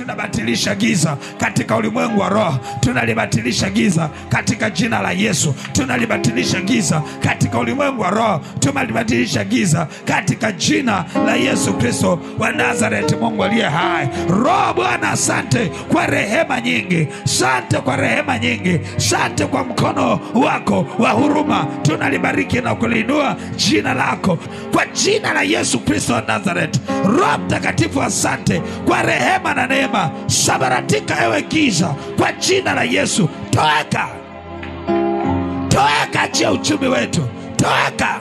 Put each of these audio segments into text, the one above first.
tunabatilisha giza katika ulimwengu wa roho. Tunalibatilisha giza katika jina la Yesu. Tunalibatilisha giza katika ulimwengu wa roho. Tunalibatilisha giza katika jina la Yesu Kristo wa Nazareti, Mungu aliye hai. Roho Bwana, asante kwa rehema nyingi. Asante kwa rehema nyingi. Asante kwa mkono wako wa huruma. Tunalibariki na kuliinua jina lako kwa jina la Yesu Kristo wa Nazareti. Roho Mtakatifu, asante kwa rehema na neema. Sabaratika ewe giza kwa jina la Yesu. Toeka, toeka, achia uchumi wetu. Toeka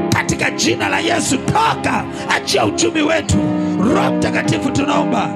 katika jina la Yesu. Toka, achia uchumi wetu. Roho Mtakatifu, tunaomba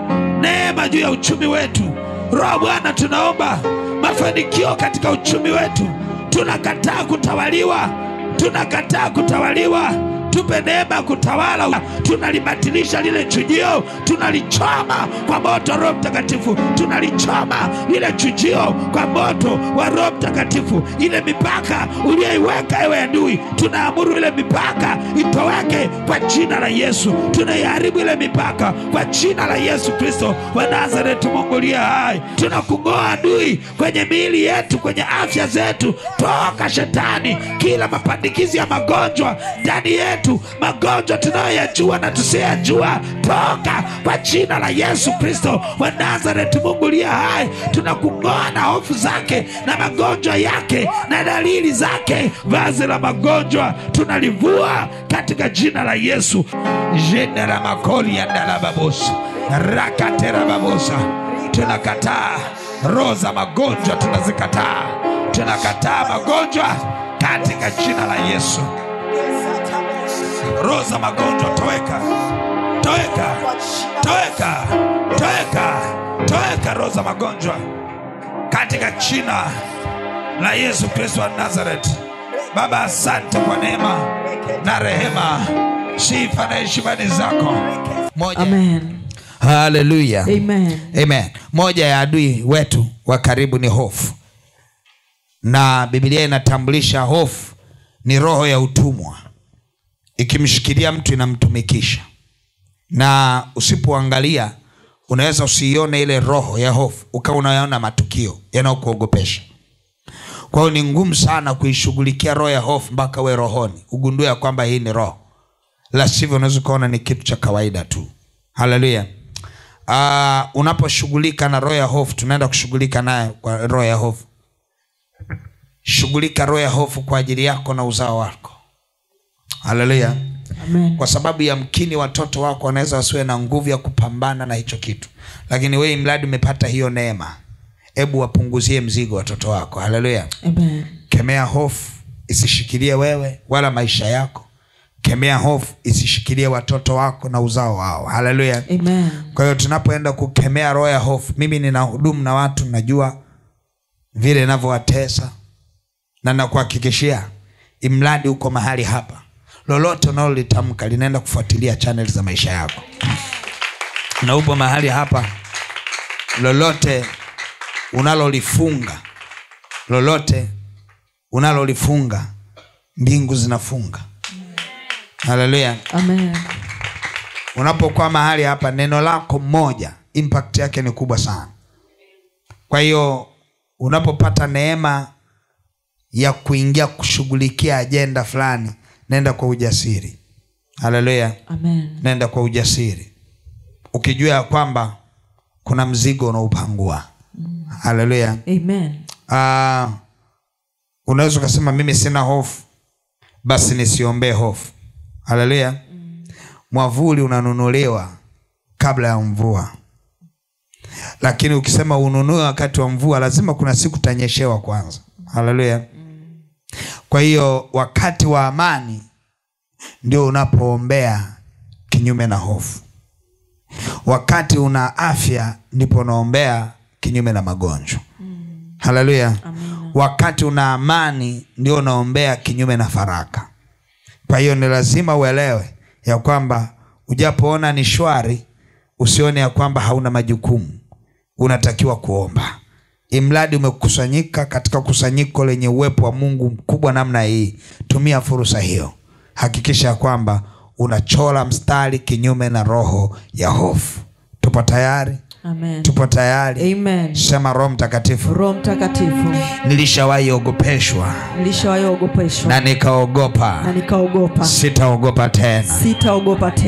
neema juu ya uchumi wetu. Roho Bwana, tunaomba mafanikio katika uchumi wetu. Tunakataa kutawaliwa. Tunakataa kutawaliwa. Tupe neema kutawala. Tunalibatilisha lile chujio. Tunalichoma kwa moto Roho Mtakatifu. Tunalichoma lile chujio kwa moto wa Roho Mtakatifu. Ile mipaka uliyoiweka ewe adui, tunaamuru ile mipaka itoweke kwa jina la Yesu. Tunaiharibu ile mipaka kwa jina la Yesu Kristo wa Nazareti, Mungu aliye hai. Tunakung'oa adui kwenye miili yetu, kwenye afya zetu. Toka shetani, kila mapandikizi ya magonjwa ndani yetu, magonjwa tunayoyajua na tusiyajua, toka kwa jina la Yesu Kristo wa Nazareti, Mungu aliye hai. Tunakung'oa na hofu zake na magonjwa yake na dalili zake. Vazi la magonjwa tunalivua katika jina la Yesu. Jina la makoli ya ndalababosa rakatera babosa. Tunakataa roho za magonjwa, tunazikataa. Tunakataa magonjwa katika jina la Yesu. Roho za magonjwa, toeka, toeka, toeka, toeka, toeka roho za magonjwa katika jina la Yesu Kristo wa Nazareti. Baba, asante kwa neema na rehema. Sifa na heshima ni zako. Amen. Hallelujah. Amen. Amen. Moja ya adui wetu wa karibu ni hofu. Na Biblia inatambulisha hofu ni roho ya utumwa. Ikimshikilia mtu inamtumikisha. Na usipoangalia unaweza usione ile roho ya hofu, ukawa unaona matukio yanayokuogopesha. Kwa hiyo ni ngumu sana kuishughulikia roho ya hofu mpaka we rohoni ugundue ya kwamba hii ni roho. La sivyo unaweza kuona ni kitu cha kawaida tu. Haleluya. Unaposhughulika na roho ya hofu, tunaenda kushughulika naye kwa roho ya hofu. Shughulika roho ya hofu kwa ajili yako na uzao wako. Haleluya. Amen. Kwa sababu ya mkini watoto wako wanaweza wasiwe na nguvu ya kupambana na hicho kitu. Lakini wewe mradi umepata hiyo neema, hebu wapunguzie mzigo watoto wako. Haleluya. Amen. Kemea hofu isishikilie wewe wala maisha yako. Kemea hofu isishikilie watoto wako na uzao wao. Haleluya. Amen. Kwa hiyo tunapoenda kukemea roho ya hofu, mimi ninahudumu na watu, najua vile ninavyowatesa, na nakuhakikishia imradi uko mahali hapa, lolote unalolitamka linaenda kufuatilia channel za maisha yako. Na upo mahali hapa, lolote unalolifunga, lolote unalolifunga, mbingu zinafunga. Haleluya. Amen. Unapokuwa mahali hapa, neno lako moja impact yake ni kubwa sana. Kwa hiyo unapopata neema ya kuingia kushughulikia agenda fulani, nenda kwa ujasiri. Haleluya. Amen. Nenda kwa ujasiri, ukijua kwamba kuna mzigo unaupangua. Haleluya. Amen. Unaweza kusema mimi sina hofu, basi nisiombee hofu. Haleluya. Mwavuli unanunuliwa kabla ya mvua. Lakini ukisema ununue wakati wa mvua, lazima kuna siku tanyeshewa kwanza. Haleluya. Kwa hiyo wakati wa amani ndio unapoombea kinyume na hofu. Wakati una afya ndipo unaombea kinyume na magonjwa. Haleluya. Wakati una amani ndio unaombea kinyume na faraka. Kwa hiyo ni lazima uelewe ya kwamba ujapoona ni shwari, usione ya kwamba hauna majukumu. Unatakiwa kuomba. Imradi umekusanyika katika kusanyiko lenye uwepo wa Mungu mkubwa namna hii, tumia fursa hiyo. Hakikisha kwamba unachora mstari kinyume na roho ya hofu. Tupo tayari? Amen. Tupo tayari. Amen. Sema Roho Mtakatifu. Roho Mtakatifu. Nilishawahi ogopeshwa. Na nikaogopa. Sitaogopa tena.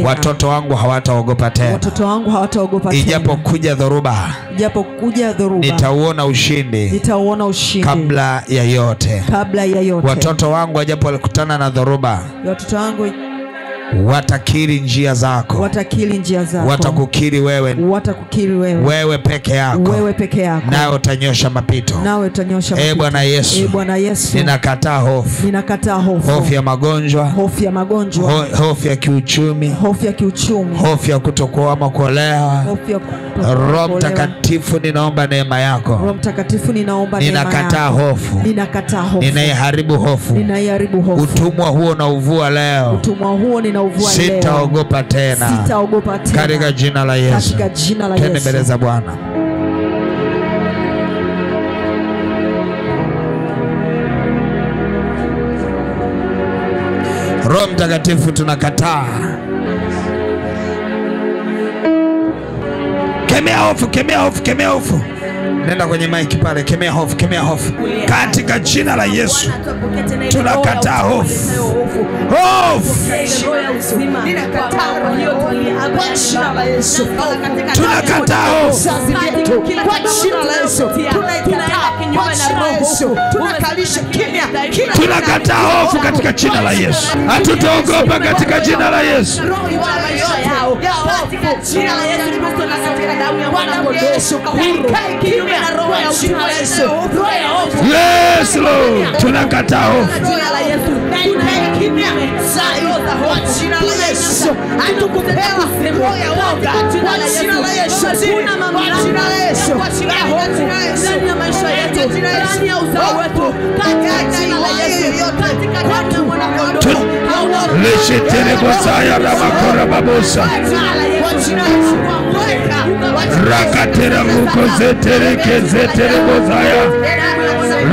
Watoto wangu hawataogopa tena. Ijapokuja dhoruba. Nitauona ushindi. Kabla ya yote. Watoto wangu wajapo walikutana na dhoruba. Watakiri njia zako. Watakukiri wewe. Wewe peke yako. Nawe utanyosha mapito. Bwana Yesu. Ninakataa hofu. Hofu ya magonjwa. Hofu ya kiuchumi. Hofu ya kutokuoa ama kuolewa. Roho Mtakatifu, ninaomba neema yako. Ninakataa hofu. Ninaiharibu hofu. Utumwa huo na uvua leo. Sitaogopa tena. Katika jina la Yesu. Twende mbele za Bwana. Roho Mtakatifu, tunakataa. Kemea hofu, kemea hofu, kemea hofu. Nenda kwenye maiki pale, kemea hofu, kemea hofu. Katika jina la Yesu. Tunakataa hofu. Hofu. Tunakataa hofu. Tunakataa hofu katika jina la Yesu. Hatutaogopa katika jina la Yesu. Yes, Lord. Tunakataa hofu. Lesheterebosaya ramakora babosa. Rakatera mukozetereke zeterebosaya.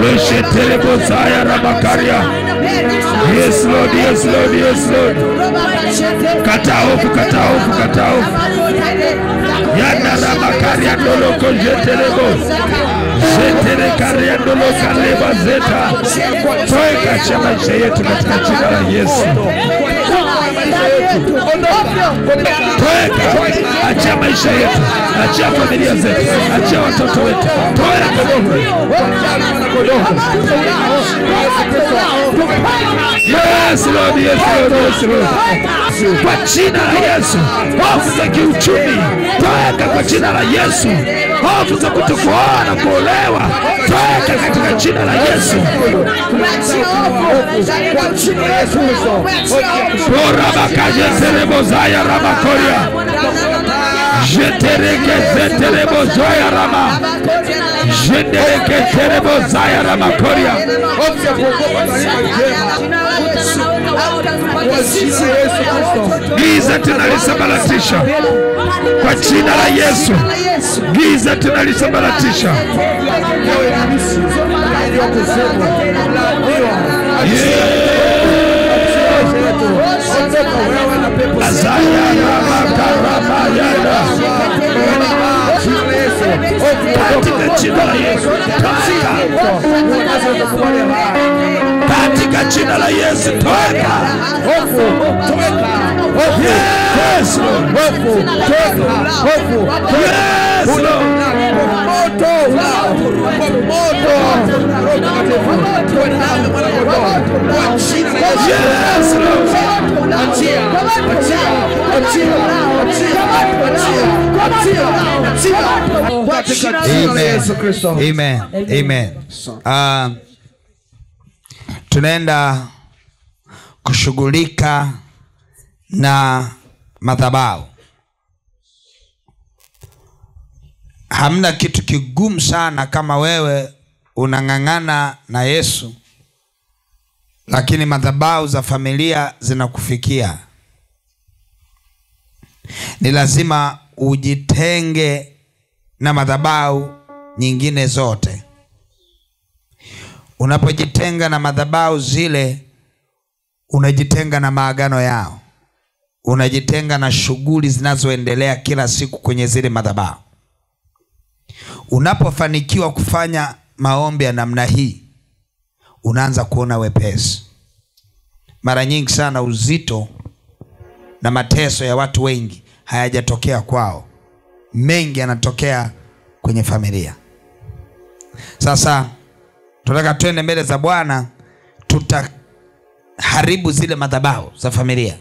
Lesheterebosaya ramakaria. Yes Lord, yes Lord, yes Lord. Kata hofu, kata hofu, kata hofu. Yana ramakaria doloko zeterebo. Zeterekaria doloko leba zeta. Toeka cha maisha yetu katika jina la Yesu. Toeka, achia maisha yetu, achia familia zetu, achia watoto wetu. Toeka Yes Lord, yes Lord, yes Lord. Kwa jina la Yesu. Hofu za kiuchumi, toeka kwa jina la Yesu. Hofu za kutokuoa na kuolewa, toeka katika jina la Yesu. Rabakajeterebozaya ramakoria. Jetereke zeterebozaya rama. Jetereke terebozaya ramakoria. Giza tunalisambaratisha kwa jina la Yesu. Giza tunalisambaratisha. Azaya ramakarabaya. Katika jina la Yesu. Katika jina la Yesu. Toeka. Yes Lord. Yes Lord. Yes Lord. Amen. Amen. Tunaenda kushughulika na madhabahu. Hamna kitu kigumu sana kama wewe unang'ang'ana na Yesu, lakini madhabahu za familia zinakufikia. Ni lazima ujitenge na madhabahu nyingine zote. Unapojitenga na madhabahu zile, unajitenga na maagano yao. Unajitenga na shughuli zinazoendelea kila siku kwenye zile madhabahu. Unapofanikiwa kufanya maombi ya namna hii, unaanza kuona wepesi. Mara nyingi sana uzito na mateso ya watu wengi hayajatokea kwao, mengi yanatokea kwenye familia. Sasa tunataka twende mbele za Bwana, tutaharibu zile madhabahu za familia,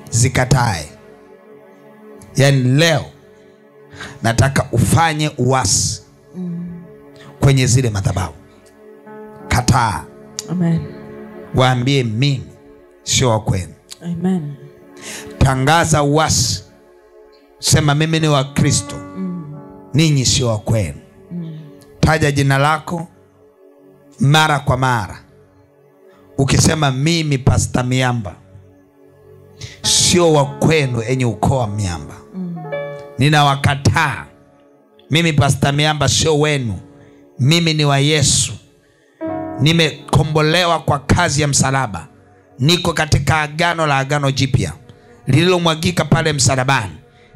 zikatae. Yani leo nataka ufanye uasi kwenye zile madhabahu. Kataa. Amen. Waambie mimi sio wa kwenu. Amen. Tangaza uasi. Sema mimi ni wa Kristo. Ninyi sio wa kwenu. Taja jina lako mara kwa mara. Ukisema mimi Pastor Miamba sio wa kwenu, enyi ukoo wa Miamba. Ninawakataa. Mimi Pastor Miamba sio wenu. Mimi ni wa Yesu. Nimekombolewa kwa kazi ya msalaba. Niko katika agano la agano jipya lililomwagika pale msalabani.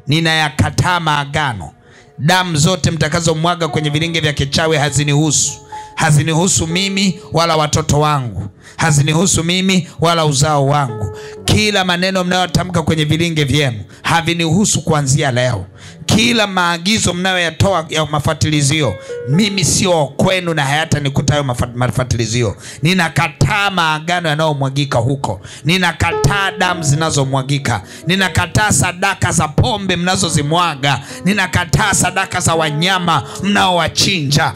Ninayakataa maagano. Damu zote mtakazomwaga kwenye vilinge vya kichawi hazinihusu. Hazinihusu mimi wala watoto wangu. Hazinihusu mimi wala uzao wangu. Kila maneno mnayotamka kwenye vilinge vyenu havinihusu kuanzia leo. Kila maagizo mnayoyatoa ya mafatilizio, mimi sio kwenu na hayata nikutayo mafatilizio. Ninakataa maagano yanayomwagika huko. Ninakataa damu zinazomwagika. Ninakataa sadaka za pombe mnazozimwaga. Ninakataa sadaka za wanyama mnaowachinja.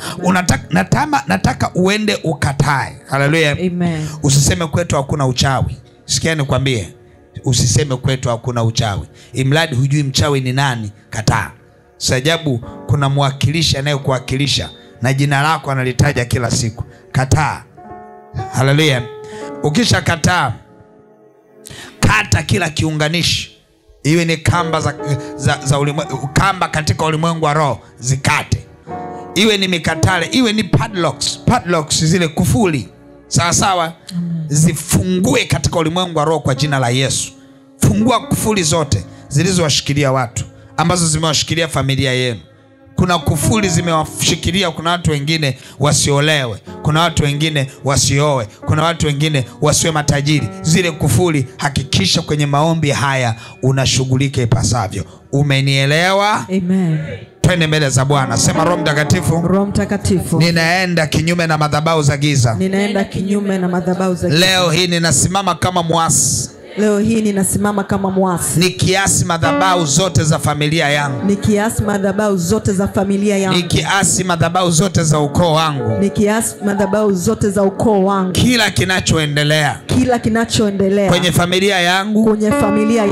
Nataka uende ukatae. Haleluya. Amen. Usiseme kwetu hakuna uchawi. Sikia nikwambie, usiseme kwetu hakuna uchawi. Imradi hujui mchawi ni nani, kataa. Sajabu kuna mwakilishi anayekuwakilisha na jina lako analitaja kila siku. Kataa. Haleluya. Ukisha kataa, kata kila kiunganishi. Iwe ni kamba za ulimwengu, kamba katika ulimwengu wa roho, zikate. Iwe ni mikatale, iwe ni padlocks zile kufuli. Sawa. Zifungue katika ulimwengu wa roho kwa jina la Yesu. Fungua kufuli zote zilizowashikilia watu, ambazo zimewashikilia familia yenu. Kuna kufuli zimewashikilia, kuna watu wengine wasiolewe, kuna watu wengine wasioe, kuna watu wengine wasiwe matajiri. Zile kufuli hakikisha kwenye maombi haya unashughulika ipasavyo. Umenielewa? Amen. Twende mbele za Bwana. Sema Roho Mtakatifu. Roho Mtakatifu. Ninaenda kinyume na madhabahu za giza. Ninaenda kinyume na madhabahu za giza. Leo hii ninasimama kama mwasi. Leo hii ninasimama kama mwasi. Nikiasi madhabahu zote za familia yangu. Nikiasi madhabahu zote za familia yangu. Nikiasi madhabahu zote za ukoo wangu. Nikiasi madhabahu zote za ukoo wangu. Kila kinachoendelea kwenye familia yangu,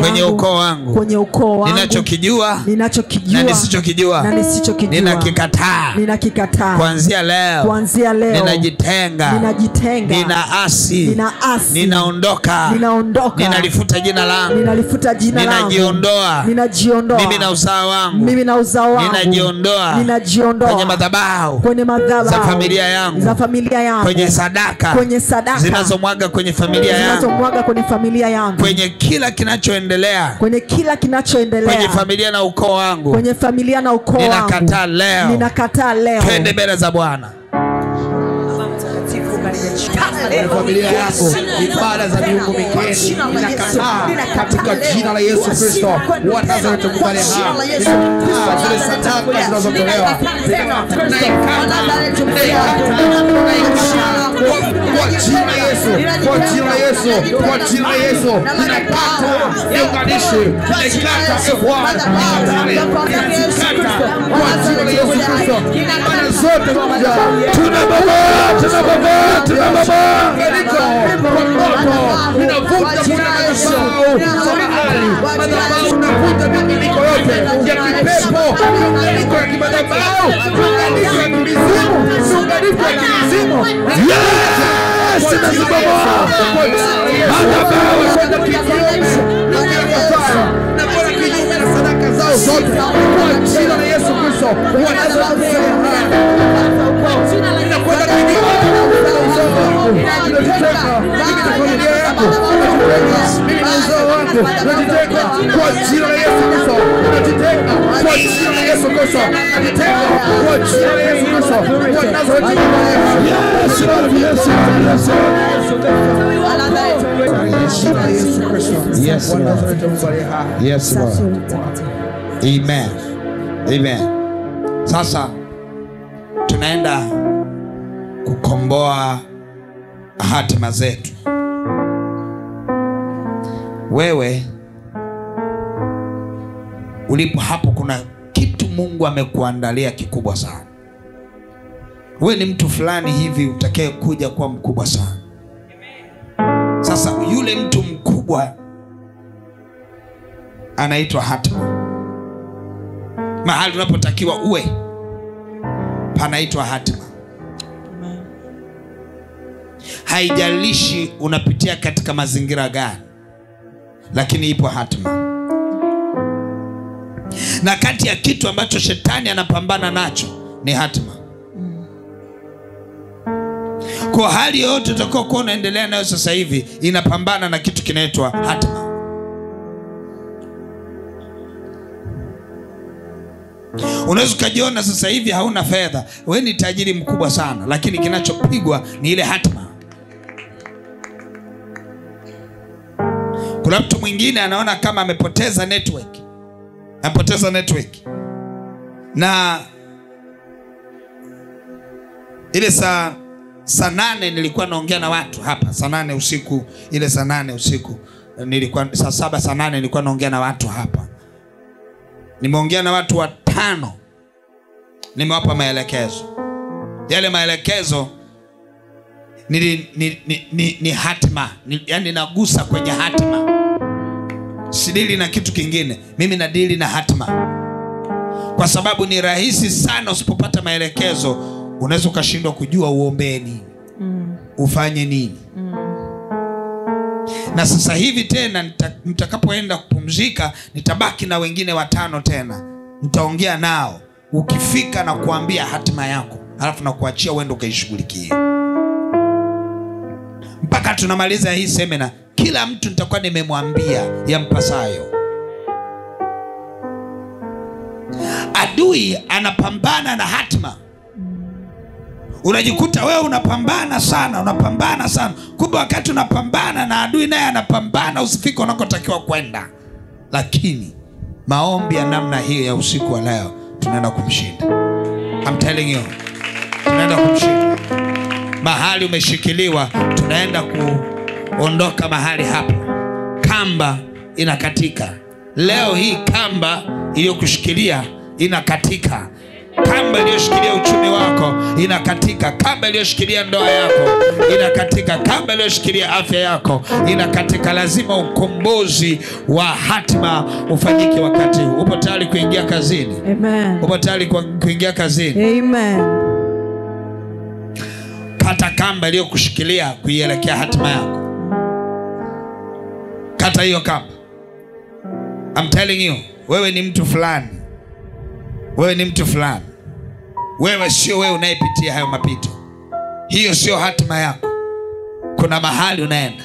kwenye ukoo wangu, ninachokijua na nisichokijua, ninakikataa. Kuanzia leo ninajitenga, ninaasi, ninaondoka, ninalifuta jina langu, ninajiondoa, mimi na uzao wangu, ninajiondoa kwenye madhabahu za familia yangu, kwenye sadaka zinazomwaga kwenye familia yangu, kwenye kila kinachoendelea kwenye familia na ukoo wangu, ninakataa leo. Twende mbele za Bwana. Familia yako, ibada za miungu mingine ninakataa katika jina la Yesu Kristo wa Nazareti. Zile sadaka zinazotolewa kwa jina la Yesu, kwa jina la Yesu, kwa jina la Yesu, ninakata unganishi, ninakata Bwana, kwa jina la Yesu Kristo, ibada zote moja. Tunababa ninavuta miungu yote ya kipepo, miungu ya kimadhabahu, miungu ya kimizimu, miungu ya kimizimu. Yes! Madhabahu kwenda kinyume na kwa kinyume na sadaka zao zote kwa jina la Yesu Kristo wanazotoa. Ninakwenda kinyume na sadaka zao zote. mimi na uzao wangu unajitenga kwa jina la Yesu Kristo, unajitenga kwa jina la Yesu Kristo, unajitenga kwa jina la Yesu Kristo, kwa Nazareti. Yes, yes, Lord. Amen. Amen. Sasa tunaenda kukomboa hatima zetu. Wewe ulipo hapo, kuna kitu Mungu amekuandalia kikubwa sana. Wewe ni mtu fulani hivi utakaye kuja kuwa mkubwa sana. Sasa yule mtu mkubwa anaitwa hatima. Mahali unapotakiwa uwe panaitwa hatima. Haijalishi unapitia katika mazingira gani, lakini ipo hatima. Na kati ya kitu ambacho shetani anapambana nacho ni hatima. Kwa hali yote utakao kuwa unaendelea nayo sasa hivi inapambana na kitu kinaitwa hatima. Unaweza kujiona sasa hivi hauna fedha, wewe ni tajiri mkubwa sana, lakini kinachopigwa ni ile hatima. Kuna mtu mwingine anaona kama amepoteza network. Amepoteza network. Na ile saa 8 nilikuwa naongea na watu hapa, saa 8 usiku, ile saa 8 usiku nilikuwa saa 7 saa 8 nilikuwa naongea na watu hapa. Nimeongea na watu 5. Nimewapa maelekezo. Yale maelekezo ni hatima. Yaani nagusa kwenye hatima. Sidili na kitu kingine. Mimi nadili na hatima. Kwa sababu ni rahisi sana usipopata maelekezo, unaweza ukashindwa kujua uombe nini. Ufanye nini. Na sasa hivi tena mtakapoenda kupumzika, nitabaki na wengine 5 tena. Nitaongea nao. Ukifika na kuambia hatima yako, halafu na kuachia uende ukaishughulikie. Mpaka tunamaliza hii semina, kila mtu nitakuwa nimemwambia yampasayo. Adui anapambana na hatima. Unajikuta wewe unapambana sana. Kumbe wakati unapambana na adui, naye anapambana usifike unakotakiwa kwenda. Lakini maombi ya namna hiyo ya usiku wa leo tunaenda kumshinda. I'm telling you. Tunaenda kumshinda. Mahali umeshikiliwa, tunaenda kuondoka mahali hapo. Kamba inakatika. Leo hii kamba iliyokushikilia inakatika. Kamba iliyoshikilia uchumi wako inakatika. Kamba iliyoshikilia ndoa yako inakatika. Kamba iliyoshikilia afya yako inakatika. Lazima ukombozi wa hatima ufanyike wakati huu. Upo tayari kuingia kazini? Amen. Upo tayari kuingia kazini? Amen. Kata kamba iliyokushikilia kuielekea hatima yako. Kata hiyo kamba. I'm telling you, wewe ni mtu fulani. Wewe ni mtu fulani. Wewe sio wewe unayepitia hayo mapito. Hiyo sio hatima yako. Kuna mahali unaenda.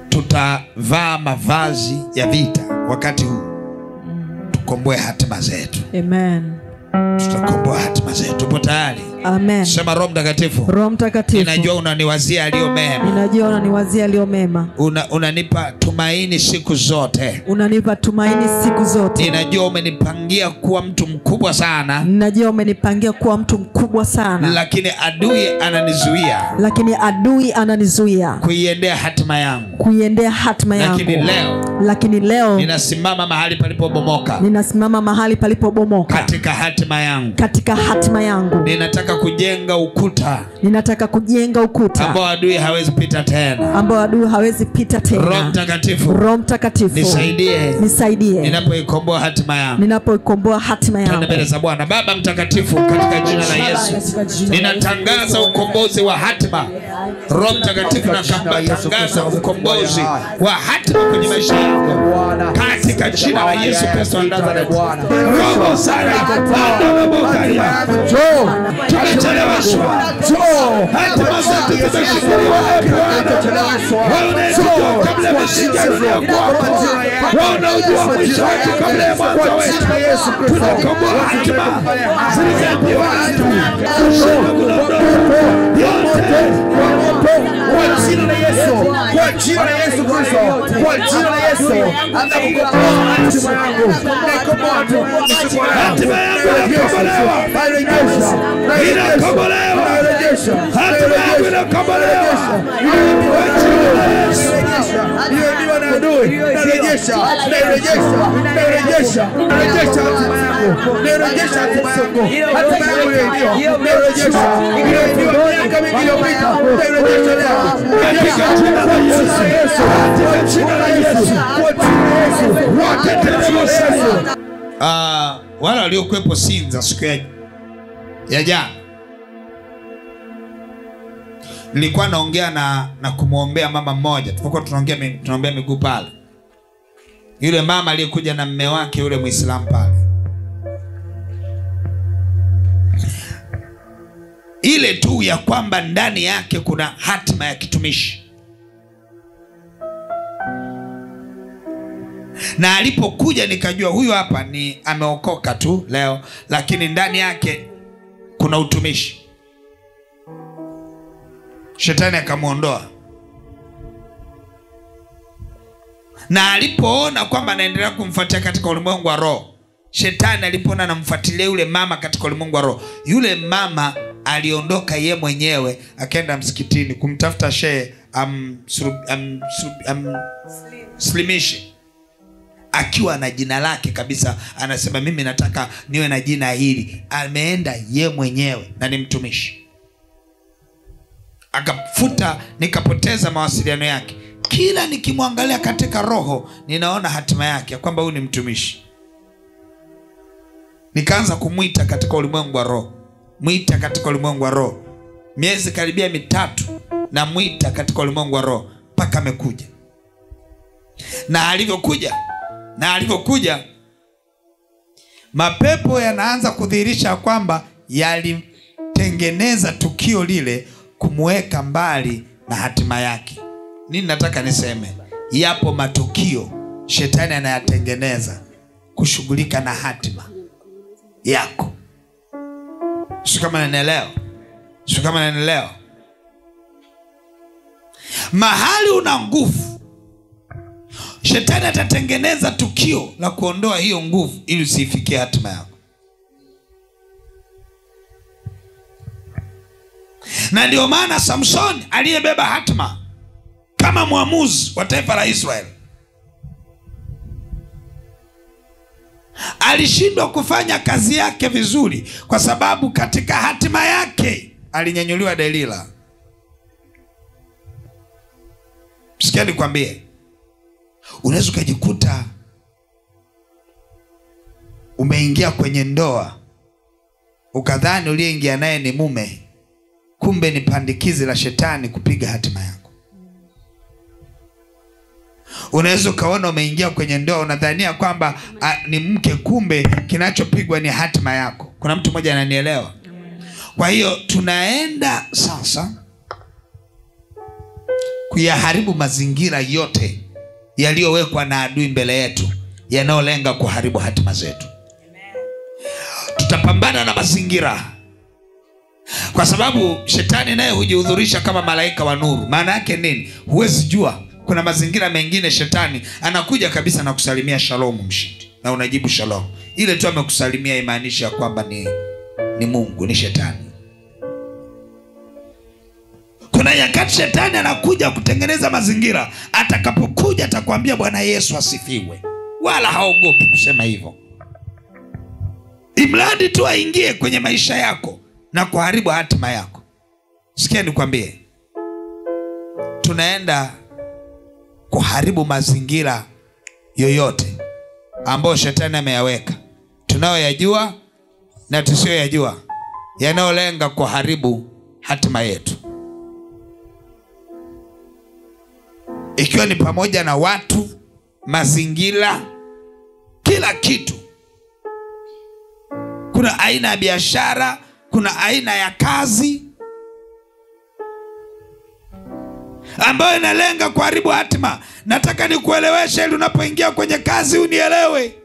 Tutavaa mavazi ya vita wakati huu. Tukomboe hatima zetu. Amen. Tutakomboa hatima zetu. Upo tayari? Amen. Sema Roho Mtakatifu. Roho Mtakatifu. Ninajua unaniwazia yaliyo mema. Ninajua unaniwazia yaliyo mema. Unanipa tumaini siku zote. Unanipa tumaini siku zote. Ninajua umenipangia kuwa mtu mkubwa sana. Ninajua umenipangia kuwa mtu mkubwa sana. Lakini adui ananizuia. Kuiendea hatima yangu. Lakini leo ninasimama mahali palipobomoka. Katika hatima yangu. Ninataka kujenga ukuta. Ambao adui hawezi pita tena. Roho Mtakatifu. Nisaidie. Ninapoikomboa hatima yangu. Mbele za Bwana. Baba Mtakatifu, katika jina la Yesu, ninatangaza ukombozi wa hatima. Roho Mtakatifu, natangaza ukombozi wa hatima kwenye maisha yako. Katika jina la Yesu Kristo wa Nazareti. Roho sana kupanda na bokaria. tumecheleweshwa. Hatima zetu zimeshikiliwa. Wewe unayejua kabla ya misingi ya dunia kuwapa. Wewe unaujua mwisho wetu kabla ya mwanzo wetu. Tunakomboa hatima zilizoambiwa watu. Kushinda kunaondoka yote kwa jina la Yesu, kwa jina la Yesu Kristo, kwa jina la Yesu. Anakukomboa hatima yangu, nakomboa hatima yangu, inakombolewa, inakombolewa, hatima yangu inakombolewa. Niwe na adui, narejesha, narejesha, narejesha, narejesha hatima yangu, narejesha hatima yangu, hatima yangu ndio, narejesha, ndio miaka mingi iliyopita, narejesha leo, katika jina la Yesu, katika jina la Yesu, waketelewesha. Wale waliokuwepo Sinza siku ya jana, nilikuwa naongea na kumwombea mama mmoja. Tulipokuwa tunaombea miguu pale, yule mama aliyekuja na mume wake yule Muislamu pale, ile tu ya kwamba ndani yake kuna hatima ya kitumishi, na alipokuja nikajua huyu hapa ni ameokoka tu leo, lakini ndani yake kuna utumishi. Shetani akamuondoa, na alipoona kwamba anaendelea kumfuatia katika ulimwengu wa roho, shetani alipoona anamfuatilia yule mama katika ulimwengu wa roho, yule mama aliondoka ye mwenyewe akaenda msikitini kumtafuta shehe slimishe, akiwa na jina lake kabisa. Anasema mimi nataka niwe na jina hili. Ameenda ye mwenyewe na ni mtumishi. Akafuta, nikapoteza mawasiliano yake. Kila nikimwangalia katika roho ninaona hatima yake ya kwamba huyu ni mtumishi. Nikaanza kumwita katika ulimwengu wa roho, mwita katika ulimwengu wa roho. Miezi karibia 3 na mwita katika ulimwengu wa roho mpaka amekuja. Na alivyokuja mapepo yanaanza kudhihirisha kwamba yalitengeneza tukio lile kumweka mbali na hatima yake. Nini nataka niseme? Yapo matukio shetani anayatengeneza kushughulika na hatima yako. Sio kama nanaelewa. Mahali una nguvu, shetani atatengeneza tukio la kuondoa hiyo nguvu ili usifikie hatima yako. Na ndio maana Samsoni aliyebeba hatima kama mwamuzi wa taifa la Israeli alishindwa kufanya kazi yake vizuri, kwa sababu katika hatima yake alinyanyuliwa Delila. Sikia nikwambie, unaweza ukajikuta umeingia kwenye ndoa ukadhani uliyeingia naye ni mume, kumbe ni pandikizi la shetani kupiga hatima yako. Unaweza ukaona umeingia kwenye ndoa unadhania kwamba ni mke, kumbe kinachopigwa ni hatima yako. Kuna mtu mmoja ananielewa? Kwa hiyo tunaenda sasa kuyaharibu mazingira yote yaliyowekwa na adui mbele yetu, yanayolenga kuharibu hatima zetu. Tutapambana na mazingira, kwa sababu shetani naye hujihudhurisha kama malaika wa nuru. Maana yake nini? Huwezi jua. Kuna mazingira mengine shetani anakuja kabisa na kusalimia shalom mshindi, na unajibu shalom. Ile tu amekusalimia imaanisha kwamba ni Mungu, ni shetani. Kuna nyakati shetani anakuja kutengeneza mazingira, atakapokuja atakwambia Bwana Yesu asifiwe, wala haogopi kusema hivyo, imradi tu aingie kwenye maisha yako na kuharibu hatima yako. Sikia nikwambie, tunaenda kuharibu mazingira yoyote ambayo shetani ameyaweka, tunayoyajua na tusiyoyajua, yanayolenga kuharibu hatima yetu, ikiwa ni pamoja na watu, mazingira, kila kitu. Kuna aina ya biashara, kuna aina ya kazi ambayo inalenga kuharibu hatima. Nataka nikueleweshe ili unapoingia kwenye kazi unielewe.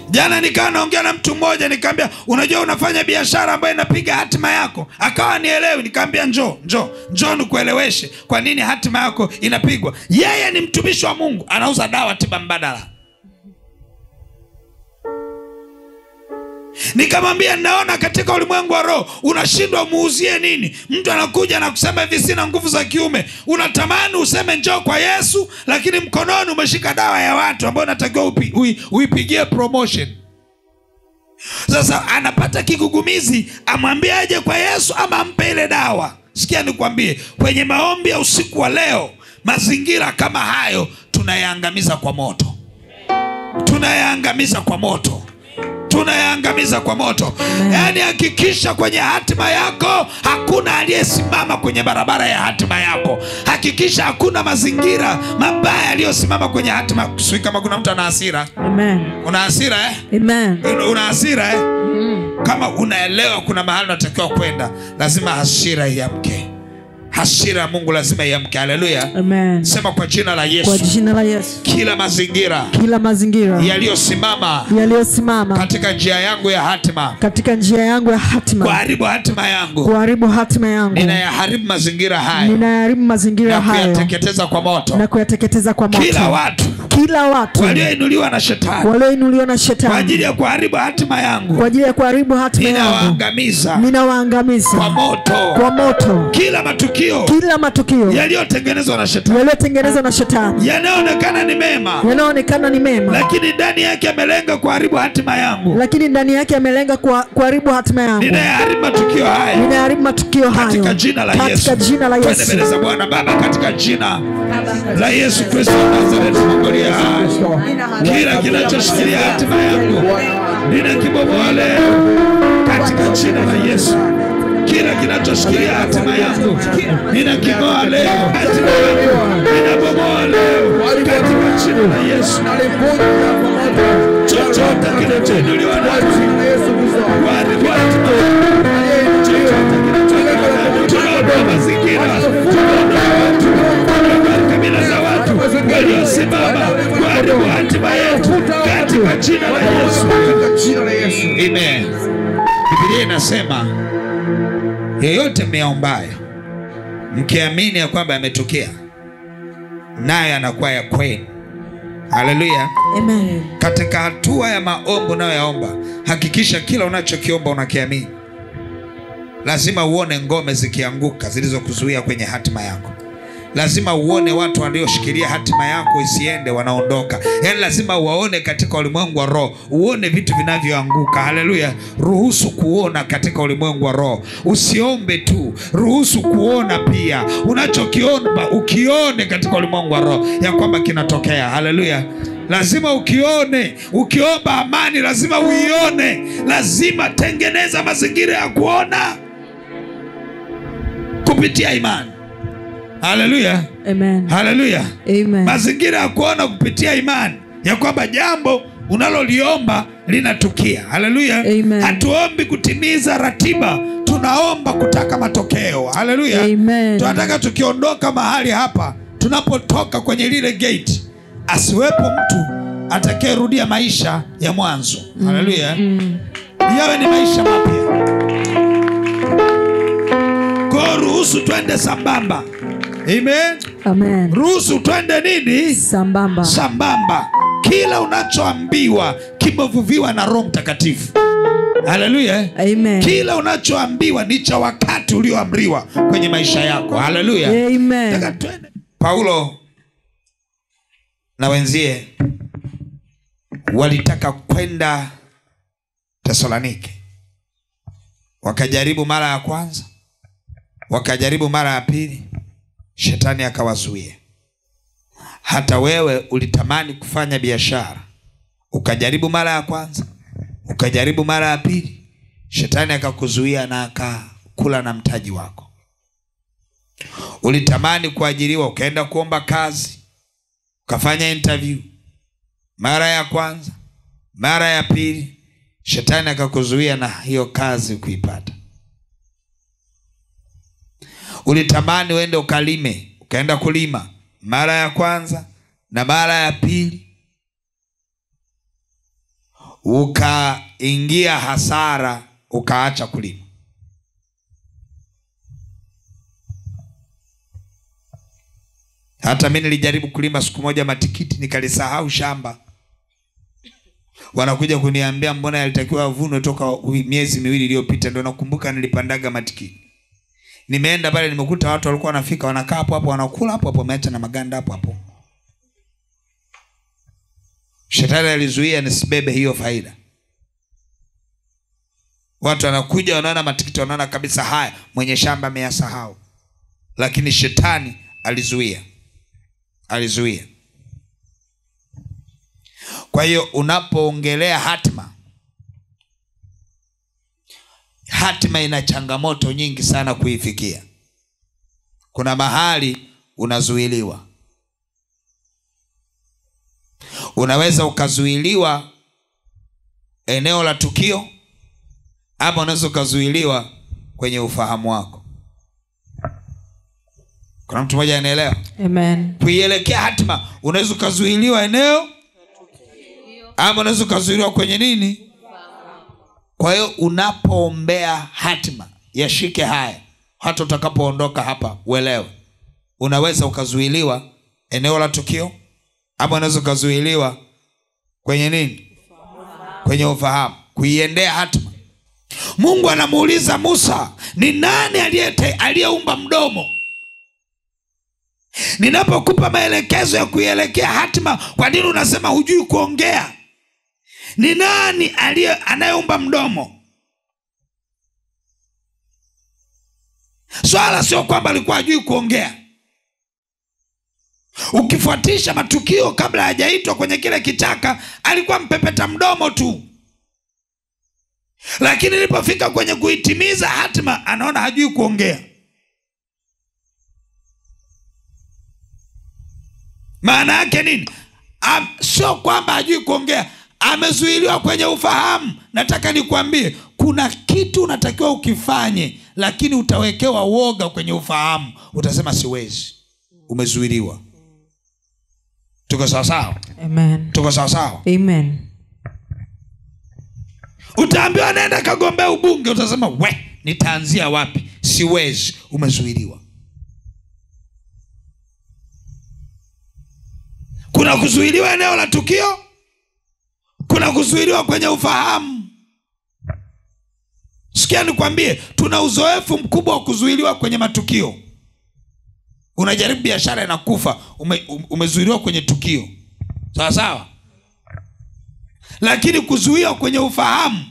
Jana nikawa naongea na mtu mmoja, nikamwambia unajua unafanya biashara ambayo inapiga hatima yako. Akawa nielewi, nikamwambia njoo nikueleweshe kwa nini hatima yako inapigwa. Yeye ni mtumishi wa Mungu, anauza dawa tiba mbadala. Nikamwambia naona katika ulimwengu wa roho unashindwa muuzie nini. Mtu anakuja na kusema hivi sina nguvu za kiume. Unatamani useme njoo kwa Yesu, lakini mkononi umeshika dawa ya watu ambayo unatakiwa uipigie promotion. Sasa anapata kigugumizi, amwambie aje kwa Yesu ama ampe ile dawa. Sikia nikwambie, kwenye maombi ya usiku wa leo, mazingira kama hayo tunayaangamiza kwa moto. Tunayaangamiza kwa moto. Tunayaangamiza kwa moto. Yaani hakikisha kwenye hatima yako hakuna aliyesimama kwenye barabara ya hatima yako. Hakikisha hakuna mazingira mabaya yaliyosimama kwenye hatima. Sio kama kuna mtu ana hasira. Amen. Una hasira Amen. Una hasira Kama unaelewa kuna mahali unatakiwa kwenda, lazima hasira iamke. Hasira ya Mungu lazima iamke. Haleluya. Amen. Sema kwa jina la Yesu. Kwa jina la Yesu. Kila mazingira yaliyosimama katika njia yangu ya hatima, kuharibu hatima yangu, ninayaharibu mazingira hayo, na kuyateketeza kwa moto. Kila watu walioinuliwa na shetani kwa ajili ya kuharibu hatima yangu, ninawaangamiza kwa moto. Kila matukio yaliyotengenezwa na shetani yanaonekana ni mema, lakini ndani yake yamelenga kuharibu hatima yangu, ninayaharibu matukio hayo katika jina la Yesu. Twende mbele za Bwana. Baba, katika jina la Yesu Kristo wa Nazareti, kila kinachoshikilia hatima yangu ninakibomoa leo katika jina la Yesu. Kila kinachoshikilia hatima yangu ninaking'oa leo. Hatima yangu ninabomoa leo katika jina la Yesu. Chochote kinachoinuliwa na kuharibu hatima, tunaondoa mazingira, tunaondoa watu, tunaondoa kabila za watu waliosimama kuharibu hatima yetu katika jina la Yesu. Amen. Biblia inasema yeyote myaombayo mkiamini ya kwamba yametokea, naye anakuwa ya kweli. Haleluya. Amen. Katika hatua ya maombi unayoyaomba, hakikisha kila unachokiomba unakiamini. Lazima uone ngome zikianguka zilizokuzuia kwenye hatima yako. Lazima uone watu walioshikilia hatima yako isiende wanaondoka. Yaani lazima uwaone katika ulimwengu wa roho, uone vitu vinavyoanguka. Haleluya. Ruhusu kuona katika ulimwengu wa roho. Usiombe tu, ruhusu kuona pia. Unachokiomba ukione katika ulimwengu wa roho ya kwamba kinatokea. Haleluya. Lazima ukione. Ukiomba amani lazima uione. Lazima tengeneza mazingira ya kuona kupitia imani. Haleluya. Amen. Haleluya. Amen. Mazingira ya kuona kupitia imani ya kwamba jambo unaloliomba linatukia. Haleluya. Amen. Hatuombi kutimiza ratiba, tunaomba kutaka matokeo. Haleluya. Amen. Tunataka tukiondoka mahali hapa, tunapotoka kwenye lile gate, asiwepo mtu atakayerudia maisha ya mwanzo. Haleluya. Yawe ni maisha mapya. Kwa ruhusu twende sambamba. Amen. Amen. Ruhusu twende nini? Sambamba. Kila unachoambiwa kimevuviwa na Roho Mtakatifu. Haleluya. Amen. Kila unachoambiwa ni cha wakati ulioamriwa kwenye maisha yako. Haleluya. Amen. Paulo na wenzie walitaka kwenda Tesalonike. Wakajaribu mara ya kwanza, wakajaribu mara ya pili, shetani akawazuia. Hata wewe ulitamani kufanya biashara, ukajaribu mara ya kwanza, ukajaribu mara ya pili, shetani akakuzuia na akakula na mtaji wako. Ulitamani kuajiriwa, ukaenda kuomba kazi, ukafanya interview mara ya kwanza, Mara ya pili shetani akakuzuia na hiyo kazi kuipata. Ulitamani uende ukalime, ukaenda kulima mara ya kwanza na mara ya pili, ukaingia hasara, ukaacha kulima. Hata mimi nilijaribu kulima siku moja matikiti, nikalisahau shamba. Wanakuja kuniambia mbona yalitakiwa avunwe toka miezi miwili iliyopita. Ndio nakumbuka nilipandaga matikiti. Nimeenda pale nimekuta watu walikuwa wanafika, wanakaa hapo hapo, wanakula hapo hapo, wameacha na maganda hapo hapo. Shetani alizuia nisibebe hiyo faida. Watu wanakuja wanaona matikiti, wanaona kabisa haya mwenye shamba ameyasahau. Lakini shetani alizuia. Kwa hiyo unapoongelea hatima ina changamoto nyingi sana kuifikia. Kuna mahali unazuiliwa. Unaweza ukazuiliwa eneo la tukio, ama unaweza ukazuiliwa kwenye ufahamu wako. Kuna mtu mmoja anaelewa? Amen. Kuielekea hatima unaweza ukazuiliwa eneo, ama unaweza ukazuiliwa kwenye nini? Kwa hiyo unapoombea hatima, yashike haya hata utakapoondoka hapa, uelewe. Unaweza ukazuiliwa eneo la tukio, ama unaweza ukazuiliwa kwenye nini? Kwenye ufahamu. Kuiendea hatima. Mungu anamuuliza Musa, ni nani aliyeumba mdomo? Ninapokupa maelekezo ya kuielekea hatima, kwa nini unasema hujui kuongea? Ni nani anayeumba mdomo? Swala sio kwamba alikuwa hajui kuongea. Ukifuatisha matukio kabla hajaitwa kwenye kile kichaka, alikuwa mpepeta mdomo tu. Lakini ilipofika kwenye kuitimiza hatima, anaona hajui kuongea. Maana yake nini? Sio kwamba hajui kuongea, amezuiliwa kwenye ufahamu. Nataka nikwambie, kuna kitu unatakiwa ukifanye, lakini utawekewa woga kwenye ufahamu. Utasema siwezi. Umezuiliwa. Tuko sawa sawa? Amen. Tuko sawa sawa? Amen. Utaambiwa nenda kagombea ubunge, utasema nitaanzia wapi? Siwezi. Umezuiliwa. Kuna kuzuiliwa eneo la tukio, kuna kuzuiliwa kwenye ufahamu. Sikia nikwambie, tuna uzoefu mkubwa wa kuzuiliwa kwenye matukio. Unajaribu biashara inakufa, umezuiliwa kwenye tukio. Sawa sawa? Lakini kuzuiwa kwenye ufahamu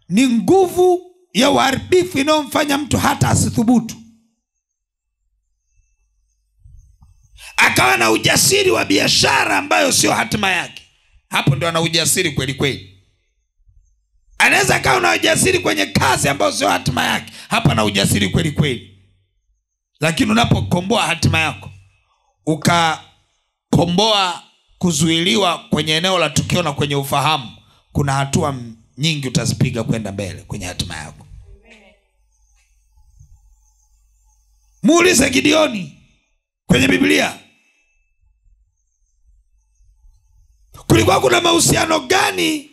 ni nguvu ya uharibifu inayomfanya mtu hata asithubutu. Akawa na ujasiri wa biashara ambayo sio hatima yake. Hapo ndio ana ujasiri kweli kweli. Anaweza akawa na ujasiri kwenye kazi ambayo sio hatima yake. Hapa na ujasiri kweli kweli. Lakini unapokomboa hatima yako, ukakomboa kuzuiliwa kwenye eneo la tukio na kwenye ufahamu, kuna hatua nyingi utazipiga kwenda mbele kwenye hatima yako. Muulize Gideoni kwenye Biblia. Kulikuwa kuna mahusiano gani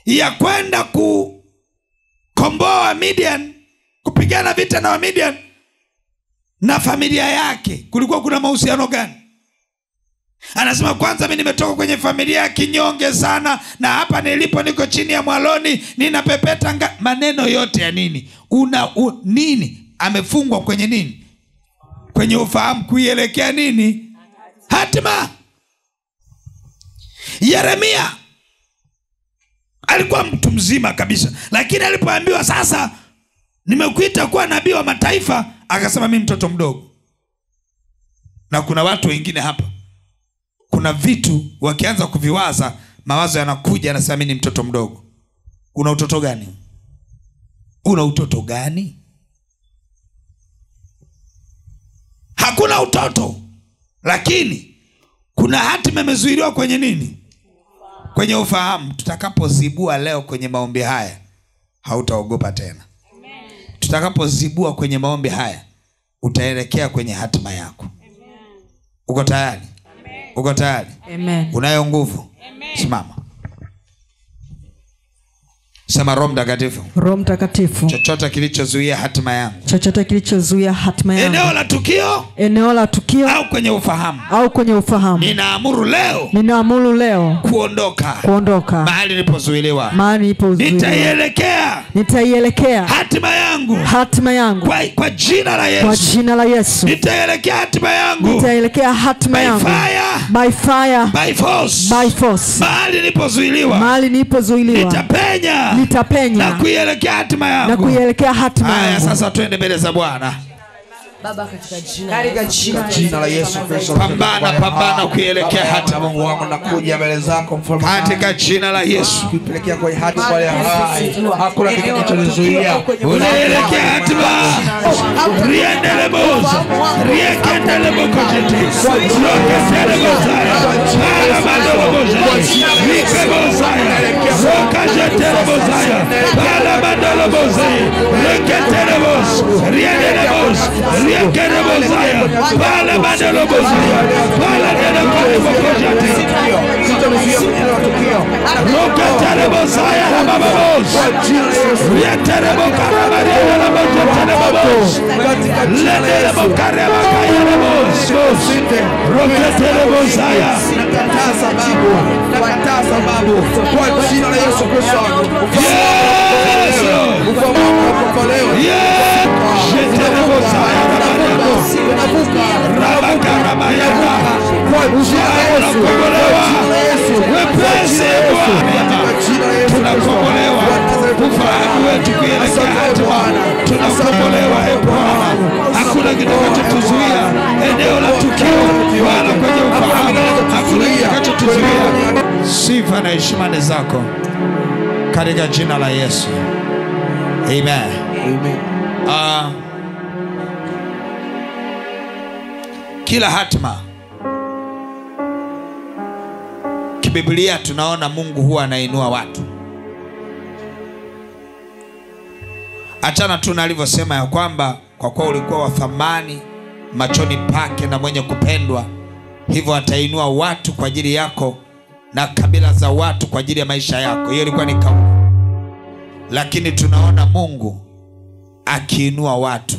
ya kwenda kukomboa Midian, kupigana vita na Midian, na familia yake? Kulikuwa kuna mahusiano gani? Anasema kwanza, mimi nimetoka kwenye familia ya kinyonge sana, na hapa nilipo niko chini ya mwaloni, ninapepeta maneno yote ya nini? Nini? Amefungwa kwenye nini? Kwenye ufahamu, kuielekea nini? Hatima. Yeremia alikuwa mtu mzima kabisa, lakini alipoambiwa sasa nimekuita kuwa nabii wa mataifa, akasema mimi mtoto mdogo. Na kuna watu wengine hapa, kuna vitu wakianza kuviwaza, mawazo yanakuja, anasema mimi ni mtoto mdogo. Una utoto gani? Una utoto gani? Hakuna utoto, lakini kuna hatima imezuiliwa kwenye nini? kwenye ufahamu. Tutakapozibua leo kwenye maombi haya, hautaogopa tena. Tutakapozibua kwenye maombi haya, utaelekea kwenye hatima yako. Uko tayari? Uko tayari? Amen. Unayo nguvu? Simama. Sema Roho Mtakatifu. Roho Mtakatifu. Chochote kilichozuia hatima yangu. Chochote kilichozuia hatima yangu. Eneo la tukio. Eneo la tukio. Au kwenye ufahamu. Au kwenye ufahamu. Ninaamuru leo. Ninaamuru leo. Kuondoka. Kuondoka. Mahali nilipozuiliwa. Mahali nilipozuiliwa. Nitaielekea. Nitaielekea. Hatima yangu. Hatima yangu. Kwa jina la Yesu. Kwa jina la Yesu. Nitaielekea hatima yangu. Nitaielekea hatima yangu. By fire. By fire. By force. By force. Mahali nilipozuiliwa. Mahali nilipozuiliwa. Nitapenya. Nitapenya. Na kuielekea hatima yangu. Na kuielekea hatima yangu. Haya, sasa twende mbele za Bwana. Baba, katika jina la Yesu Kristo, pambana kuelekea hatima. Mungu wangu nakuja mbele zako mfalme, katika jina la Yesu. kupelekea kwa hatima wale hai. Hakuna kitu kinachozuia. Unaelekea hatima. Riendele boza. Riendele bokojete. Roketele bozaya. Para badolo bozaya. Rike bozaya. Rokajete bozaya. Para badolo bozaya. Roketele boz. Riendele boz. Riendele bozaya. Para badolo bozaya. Para dele bokojete. Roketele bozaya na baba boz. Riendele bokara Maria na boketele boz. Lele bokara makaya na boz. Roketele bozaya. Nakataa sababu kwa jina la Yesu Kristo. Yes. Yes. Jetele bozaya na baba boz. Rabakara mayaka. Kwa jina la Yesu. Wepesi Bwana. Tunakombolewa. Ufahamu wetu kuelekea hatima. Tunakombolewa Bwana. Hakuna kitakachotuzuia eneo la tukio wala kwenye ufahamu. Hakuna kitakachotuzuia. Sifa na heshima ni zako katika jina la Yesu. Amen. Amen. Kila hatima kibiblia tunaona Mungu huwa anainua watu. Achana tu na alivyosema ya kwamba kwa kuwa ulikuwa wa thamani machoni pake na mwenye kupendwa, hivyo atainua watu kwa ajili yako na kabila za watu kwa ajili ya maisha yako. Hiyo ilikuwa ni kauli. Lakini tunaona Mungu akiinua watu.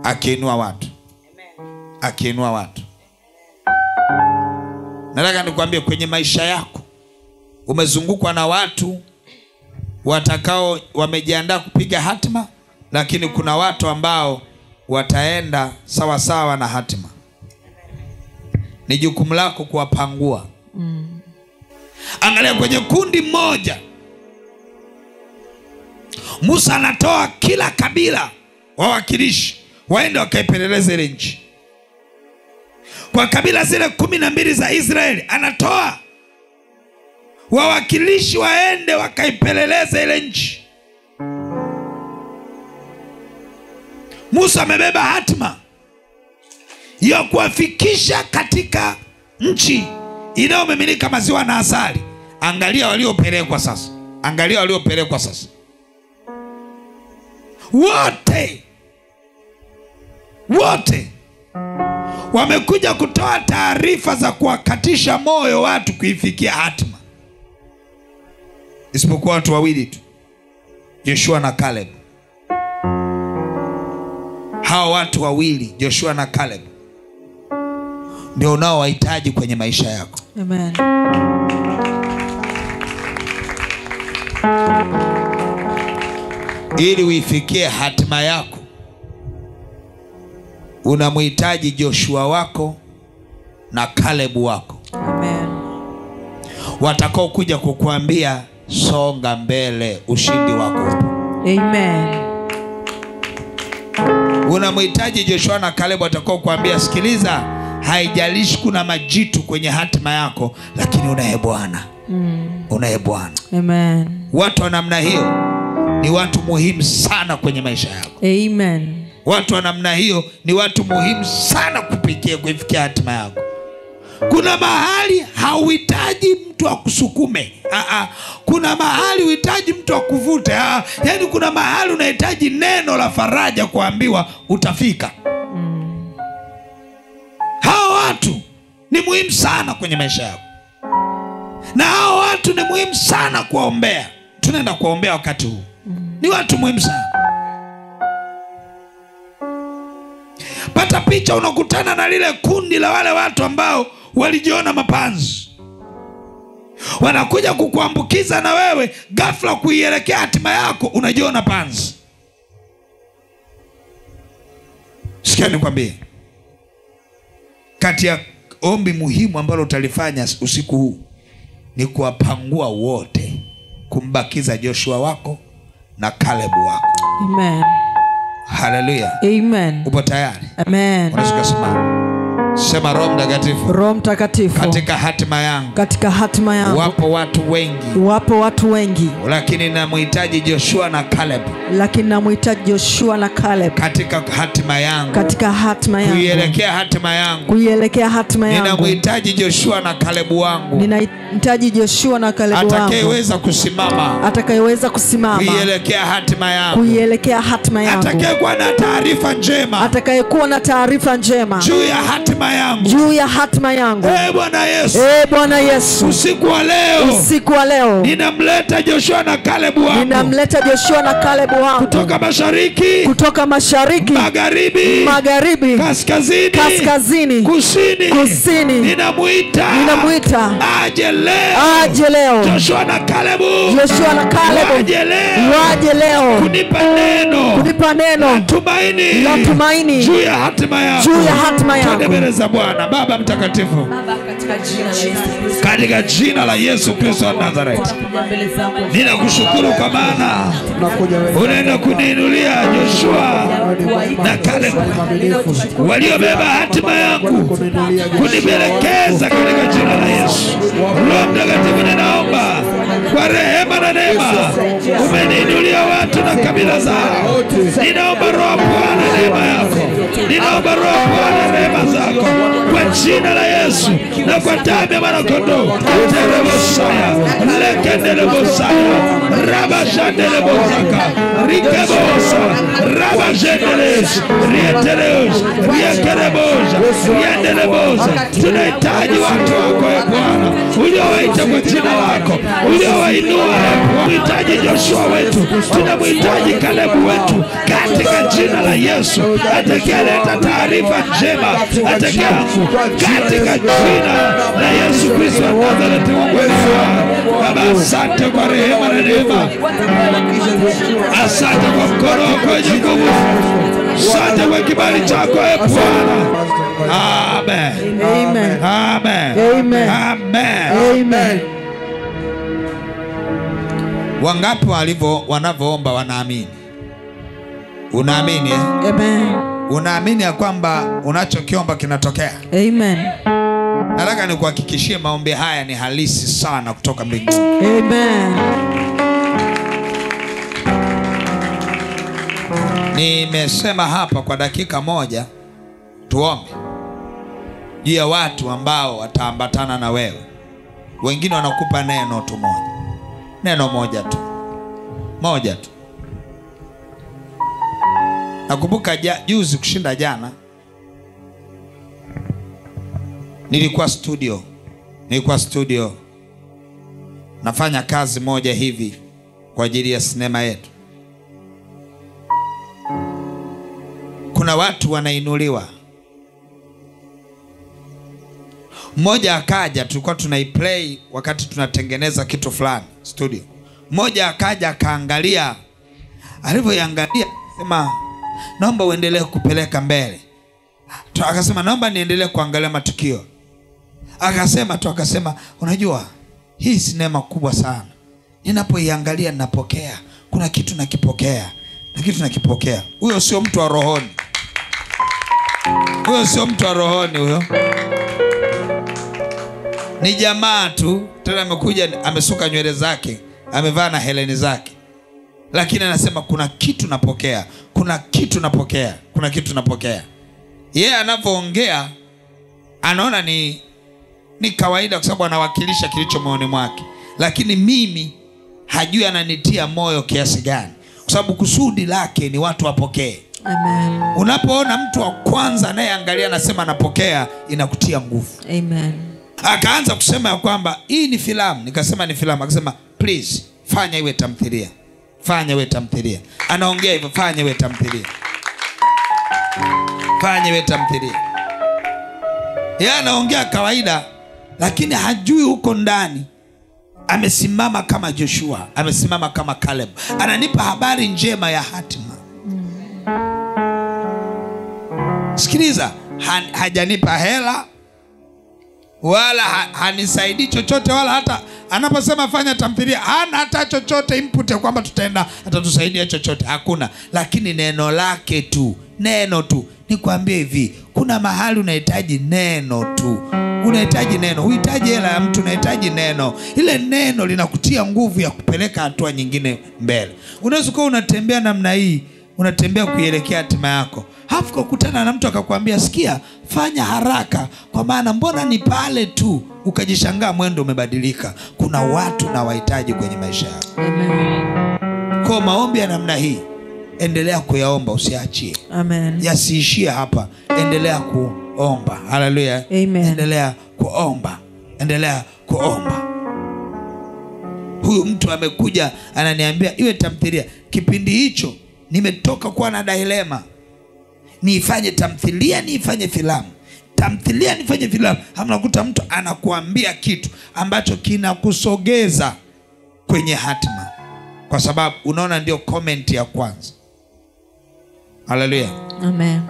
Akiinua watu. Akiinua watu. Nataka nikwambie kwenye maisha yako umezungukwa na watu watakao wamejiandaa kupiga hatima, lakini kuna watu ambao wataenda sawa sawa na hatima. Ni jukumu lako kuwapangua. Angalia kwenye kundi moja, Musa anatoa kila kabila wawakilishi waende wakaipeleleze ile nchi. Kwa kabila zile 12 za Israeli anatoa wawakilishi waende wakaipeleleze ile nchi. Musa amebeba hatima ya kuwafikisha katika nchi inayomiminika maziwa na asali. Angalia waliopelekwa sasa. Angalia waliopelekwa sasa. Wote wamekuja kutoa taarifa za kuwakatisha moyo watu kuifikia hatima, isipokuwa watu wawili tu, Joshua na Caleb. Hawa watu wawili, Joshua na Caleb, ndio unaowahitaji kwenye maisha yako. Amen. Ili uifikie hatima yako, unamhitaji Joshua wako na Caleb wako. Amen. Watakao kuja kukuambia songa mbele, ushindi wako. Amen. Unamhitaji Joshua na Caleb watakao kukuambia sikiliza, haijalishi kuna majitu kwenye hatima yako, lakini unaye Bwana. Unaye Bwana. Amen. Watu wa namna hiyo ni watu muhimu sana kwenye maisha yako. Amen. Watu wa namna hiyo ni watu muhimu sana kufikia hatima yako. Kuna mahali hauhitaji mtu mtu akusukume. Kuna mahali uhitaji mtu akuvute. Yaani kuna mahali unahitaji neno la faraja kuambiwa utafika. Hao watu ni muhimu sana kwenye maisha yako, na hao watu ni muhimu sana kuwaombea. Tunaenda kuwaombea wakati huu. Ni watu muhimu sana. Pata picha, unakutana na lile kundi la wale watu ambao walijiona mapanzi. Wanakuja kukuambukiza na wewe ghafla kuielekea hatima yako unajiona panzi. Sikia nikwambie, kati ya ombi muhimu ambalo utalifanya usiku huu ni kuwapangua wote, kumbakiza Joshua wako na Caleb wako. Amen. Haleluya. Amen. Upo tayari? Amen. Unaweza kusema, sema Roho Mtakatifu. Roho Mtakatifu. Katika hatima yangu. Katika hatima yangu. Wapo watu wengi. Wapo watu wengi. Lakini namhitaji Joshua na Caleb. Lakini namhitaji Joshua na Caleb. Katika hatima yangu. Katika hatima yangu. Kuielekea hatima yangu. Kuielekea hatima yangu. Ninamhitaji Joshua na Caleb wangu. Ninahitaji Joshua na Caleb wangu. Atakayeweza kusimama. Atakayeweza kusimama. Kuielekea hatima yangu. Kuielekea hatima yangu. Atakayekuwa na taarifa njema. Atakayekuwa na taarifa njema. Juu ya hatima yangu. Juu ya hatima yangu. Bwana Yesu. Bwana Yesu. Usiku wa leo. Usiku wa leo. Ninamleta Joshua na Caleb wangu. Ninamleta Joshua na Caleb wangu. Kutoka mashariki. Kutoka mashariki. Magharibi. Magharibi. Kaskazini. Kaskazini. Kusini. Kusini. Ninamuita. Aje leo. Aje leo. Joshua na Caleb. Joshua na Caleb. Aje leo. Waje leo. Kunipa neno. Kunipa neno. Tumaini. La tumaini. Juu ya hatima yangu. Juu ya hatima yangu. Mbele za Bwana. Baba mtakatifu. Katika jina la Yesu Kristo wa Nazareti. Ninakushukuru kwa maana unaenda kuniinulia Joshua na Caleb waliobeba hatima yangu kunipelekeza katika jina la Yesu. Roho Mtakatifu, ninaomba kwa rehema na neema umeniinulia watu na kabila zao. Ninaomba Roho Bwana neema yako. Ninaomba Roho Bwana neema zako kwa jina la Yesu na kwa damu ya Mwana-Kondoo. Terebosaya, lekendelebosaya, rabashandelebosaka, rikebosa, rabashendeles, rietereos, riekerebosa, riendelebosa. Tunahitaji watu wako e Bwana, uliowaita kwa jina lako, uliowainua. Tunahitaji Joshua wetu, tunamhitaji Caleb wetu katika jina la Yesu. Atakayeleta taarifa njema atakayangu katika jina la Yesu Kristo wa Nazareti. Baba, asante kwa rehema na neema. Asante kwa mkono wako wenye nguvu. Asante kwa kibali chako e Bwana. Amen. Amen. Amen. Amen. Amen. Amen. Wangapi wanavyoomba wanaamini? Unaamini eh? Amen. Unaamini ya kwamba unachokiomba kinatokea? Amen. Nataka nikuhakikishie maombi haya ni halisi sana kutoka mbinguni. Amen. Nimesema hapa kwa dakika moja tuombe juu ya watu ambao wataambatana na wewe. Wengine wanakupa neno tu moja. Neno moja tu. Moja tu. Nakumbuka juzi kushinda jana nilikuwa studio nafanya kazi moja hivi kwa ajili ya sinema yetu. Kuna watu wanainuliwa. Mmoja akaja, tulikuwa tunaiplay wakati tunatengeneza kitu fulani studio. Mmoja akaja akaangalia, alivyoangalia sema naomba uendelee kupeleka mbele. Akasema naomba niendelee kuangalia matukio. Akasema unajua hii sinema kubwa sana. Ninapoiangalia ninapokea. Kuna kitu nakipokea. Na kitu nakipokea. Huyo sio mtu wa rohoni. Huyo sio mtu wa rohoni huyo. Ni jamaa tu, tena amekuja amesuka nywele zake, amevaa na heleni zake. Lakini anasema kuna kitu napokea. Kuna kitu napokea. Kuna kitu napokea. Yeye anapoongea anaona ni ni kawaida kwa sababu anawakilisha kilicho moyoni mwake, lakini mimi hajui ananitia moyo kiasi gani, kwa sababu kusudi lake ni watu wapokee. Amen. Unapoona mtu wa kwanza anayeangalia anasema anapokea, inakutia nguvu. Amen. Akaanza kusema ya kwamba hii ni filamu. Nikasema ni filamu. Akasema please fanya iwe tamthilia, fanya iwe tamthilia. Anaongea hivyo, fanya iwe tamthilia, fanya iwe tamthilia. Yeye anaongea kawaida, lakini hajui huko ndani amesimama kama Joshua, amesimama kama Caleb. Ananipa habari njema ya hatima. Sikiliza, hajanipa hela wala hanisaidii chochote, wala hata anaposema fanya tamthilia hana hata chochote input kwamba tutaenda atatusaidia chochote, hakuna. Lakini neno lake tu, neno tu. Nikwambie hivi, kuna mahali unahitaji neno tu. Unahitaji neno, huhitaji hela ya mtu, unahitaji neno. Ile neno linakutia nguvu ya kupeleka hatua nyingine mbele. Unaweza kuwa unatembea namna hii, unatembea kuelekea hatima yako, hafu kukutana na mtu akakwambia sikia, fanya haraka kwa maana mbona ni pale tu, ukajishangaa mwendo umebadilika. Kuna watu na wahitaji kwenye maisha yako. Amen. Kwa maombi ya namna hii, endelea kuyaomba, usiachie. Amen. Yasiishie hapa, endelea kuomba. Haleluya. Amen. Endelea kuomba, endelea kuomba. Huyu mtu amekuja ananiambia iwe tamthilia. Kipindi hicho nimetoka kuwa na dilema, niifanye tamthilia, niifanye filamu, tamthilia, nifanye filamu. Hamnakuta mtu anakuambia kitu ambacho kinakusogeza kwenye hatima, kwa sababu unaona ndio comment ya kwanza. Haleluya. Amen.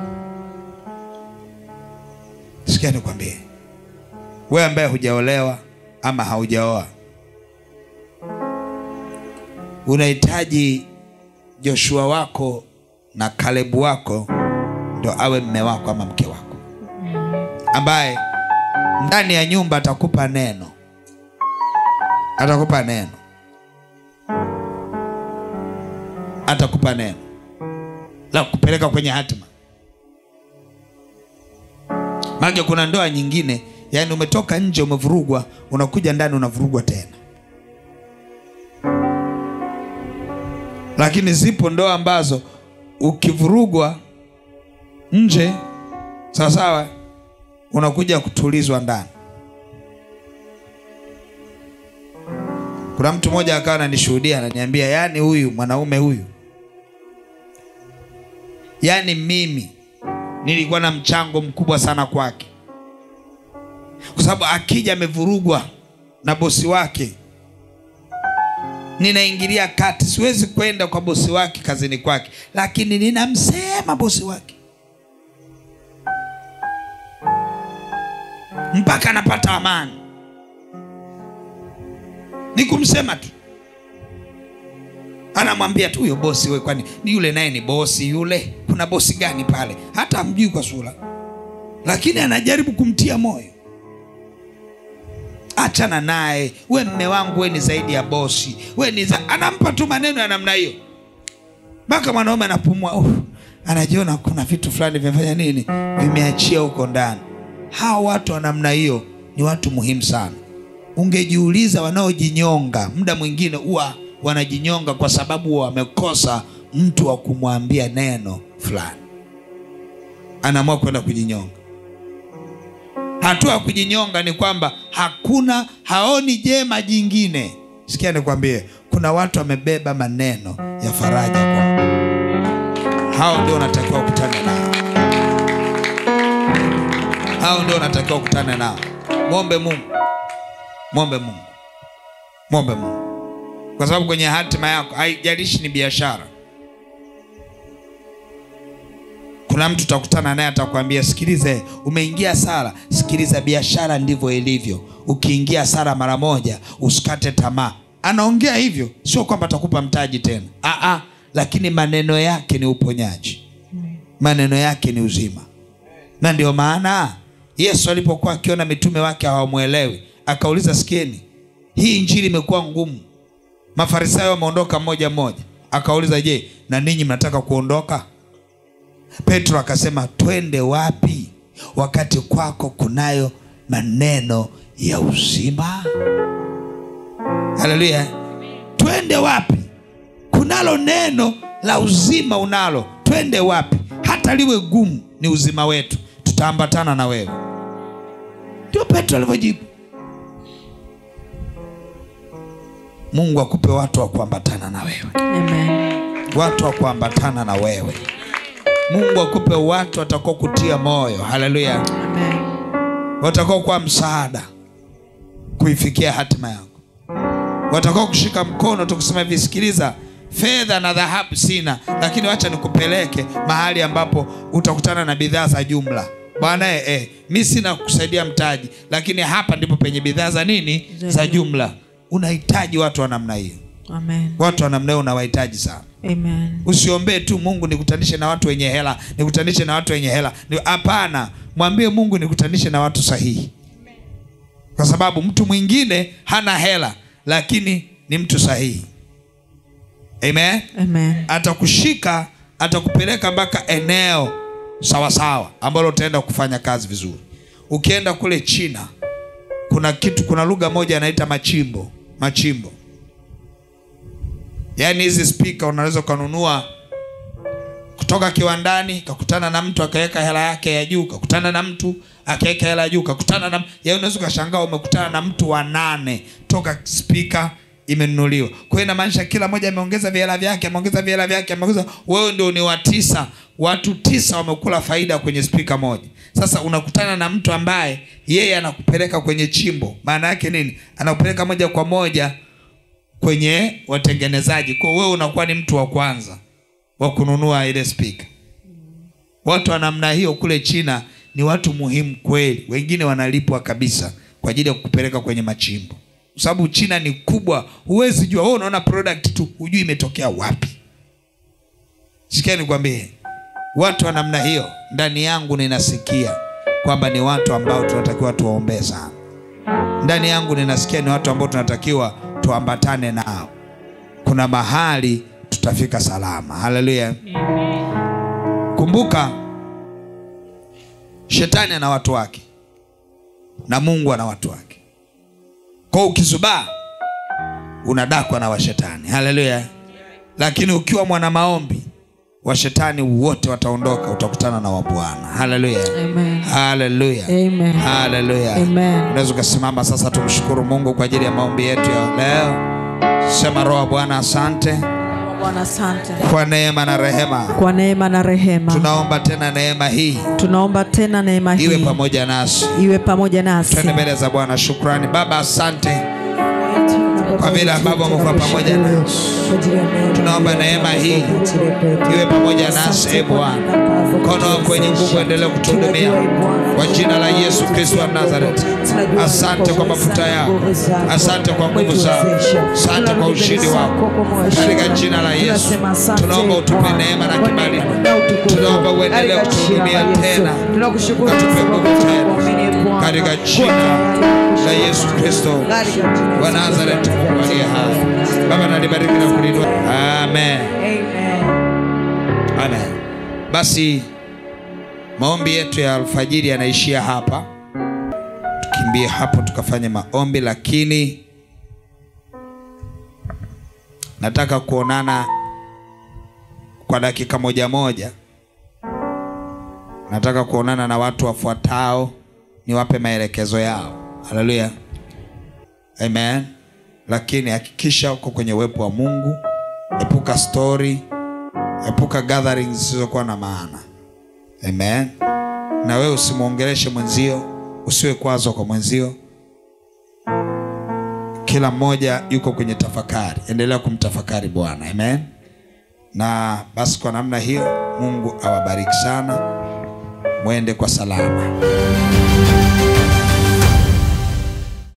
Sikia nikwambie, wewe ambaye hujaolewa ama haujaoa, unahitaji Joshua wako na Caleb wako ndio awe mme wako ama mke wako, ambaye ndani ya nyumba atakupa neno, atakupa neno, atakupa neno la kupeleka kwenye hatima. Maana kuna ndoa nyingine, yani umetoka nje umevurugwa, unakuja ndani unavurugwa tena. Lakini zipo ndoa ambazo ukivurugwa nje sawa sawa, unakuja kutulizwa ndani. Kuna mtu mmoja akawa ananishuhudia, ananiambia yani huyu mwanaume huyu, yani mimi nilikuwa na mchango mkubwa sana kwake, kwa sababu akija amevurugwa na bosi wake, ninaingilia kati. Siwezi kwenda kwa bosi wake kazini kwake, lakini ninamsema bosi wake mpaka anapata amani. Nikumsema tu, anamwambia tu huyo bosi, wewe kwani ni yule naye ni bosi yule? Kuna bosi gani pale? Hata hamjui kwa sura, lakini anajaribu kumtia moyo. Achana naye, we mme wangu, we ni zaidi ya bosi, we ni anampa tu maneno ya namna hiyo, mpaka mwanaume anapumua, anajiona kuna vitu fulani vimefanya nini, vimeachia huko ndani. Hawa watu wa namna hiyo ni watu muhimu sana. Ungejiuliza, wanaojinyonga muda mwingine huwa wanajinyonga kwa sababu wamekosa mtu wa kumwambia neno fulani, anaamua kwenda kujinyonga. Hatua ya kujinyonga ni kwamba haoni jema jingine. Sikia nikwambie, kuna watu wamebeba maneno ya faraja kwa hao, ndio unatakiwa kukutana nao. Hao ndio unatakiwa kukutana nao. Muombe Mungu, muombe Mungu, muombe Mungu, kwa sababu kwenye hatima yako, haijalishi ni biashara, kuna mtu utakutana naye atakwambia, sikilize, umeingia hasara. Sikiliza, biashara ndivyo ilivyo. Ukiingia hasara mara moja, usikate tamaa. Anaongea hivyo, sio kwamba atakupa mtaji tena. Lakini maneno yake ni uponyaji. Maneno yake ni uzima. Na ndio maana Yesu alipokuwa akiona mitume wake hawamuelewi, akauliza, sikieni, hii injili imekuwa ngumu. Mafarisayo wameondoka mmoja mmoja. Akauliza, je, na ninyi mnataka kuondoka? Petro akasema, twende wapi wakati kwako kunayo maneno ya uzima. Haleluya. Twende wapi? Kunalo neno la uzima unalo. Twende wapi? Hata liwe gumu, ni uzima wetu, tutaambatana na wewe. Ndio Petro alivyojibu. Mungu akupe watu wa kuambatana na wewe. Amen. Watu wa kuambatana na wewe. Mungu akupe watu watakao kutia moyo. Haleluya. Amen. Watakao kwa msaada kuifikia hatima yako. Watakao kushika mkono tukusema hivi, sikiliza, fedha na dhahabu sina, lakini wacha nikupeleke mahali ambapo utakutana na bidhaa za jumla. Bwana mimi sina kusaidia mtaji, lakini hapa ndipo penye bidhaa za nini? Za jumla. Unahitaji watu wa namna hiyo. Amen. Watu wa namna hiyo unawahitaji sana. Amen. Usiombee tu Mungu nikutanishe na watu wenye hela, nikutanishe na watu wenye hela. Hapana, mwambie Mungu nikutanishe na watu sahihi. Kwa sababu mtu mwingine hana hela lakini ni mtu sahihi. Amen. Amen. Atakushika, atakupeleka mpaka eneo sawa sawa ambalo utaenda kufanya kazi vizuri. Ukienda kule China, kuna lugha moja inaita machimbo. Yaani hizi speaker unaweza kununua kutoka kiwandani, kakutana na mtu akaweka hela yake ya juu, kakutana na mtu akaweka hela ya juu, kakutana na unaweza kushangaa umekutana na mtu wa 8 toka speaker imenunuliwa. Kwa hiyo inamaanisha kila mmoja ameongeza vihela vyake, wewe ndio ni wa 9. Watu 9 wamekula faida kwenye speaker moja. Sasa unakutana na mtu ambaye yeye anakupeleka kwenye chimbo. Maana yake nini? Anakupeleka moja kwa moja kwenye watengenezaji. Kwa wewe unakuwa ni mtu wa kwanza wa kununua ile speaker. Watu wa namna hiyo kule China ni watu muhimu kweli. Wengine wanalipwa kabisa kwa ajili ya kukupeleka kwenye machimbo. Kwa sababu China ni kubwa, huwezi jua. Wewe unaona product tu, hujui imetokea wapi. Sikia nikwambie, watu wa namna hiyo ndani yangu ninasikia kwamba ni watu ambao tunatakiwa tuwaombee sana. Ndani yangu ninasikia ni watu ambao tunatakiwa tuambatane nao. Kuna mahali tutafika salama. Haleluya. Kumbuka, shetani ana watu wake na Mungu ana watu wake. Kwa ukizubaa unadakwa na washetani. Haleluya. Lakini ukiwa mwana maombi, washetani wote wataondoka, utakutana na wa Bwana. Haleluya. Amen. Haleluya. Amen. Haleluya. Amen. Unaweza kusimama sasa, tumshukuru Mungu kwa ajili ya maombi yetu ya leo. Sema, Roho Bwana asante. Bwana asante Kwa neema na rehema. kwa neema na rehema. Tunaomba tena neema hii Tunaomba tena neema hii iwe pamoja nasi. iwe pamoja nasi. Twende mbele za Bwana. Shukrani Baba, asante kwa vile Baba umekuwa pamoja nasi. Tunaomba neema hii iwe pamoja nasi. E Bwana, mkono wako wenye nguvu endelee kutuhudumia kwa jina la Yesu Kristo wa Nazareth. Asante kwa mafuta yako, asante kwa nguvu zako, asante kwa ushindi wako. Katika jina la Yesu tunaomba utupe neema na kibali. Tunaomba uendelee kutuhudumia tena, ukatupe nguvu tena, katika jina la Yesu Kristo wa Nazareth aliye hai. Baba, nalibariki na kulinda. Amen. Amen. Basi maombi yetu ya alfajiri yanaishia hapa. Tukimbie hapo tukafanye maombi, lakini nataka kuonana kwa dakika moja. Nataka kuonana na watu wafuatao, niwape maelekezo yao. Haleluya. Amen. Lakini hakikisha uko kwenye uwepo wa Mungu. Epuka story, epuka gatherings zisizokuwa na maana. Amen. Na wewe usimuongeleshe mwenzio, usiwe kwazo kwa mwenzio. Kila mmoja yuko kwenye tafakari. Endelea kumtafakari Bwana. Amen. Na basi kwa namna hiyo Mungu awabariki sana. Mwende kwa salama.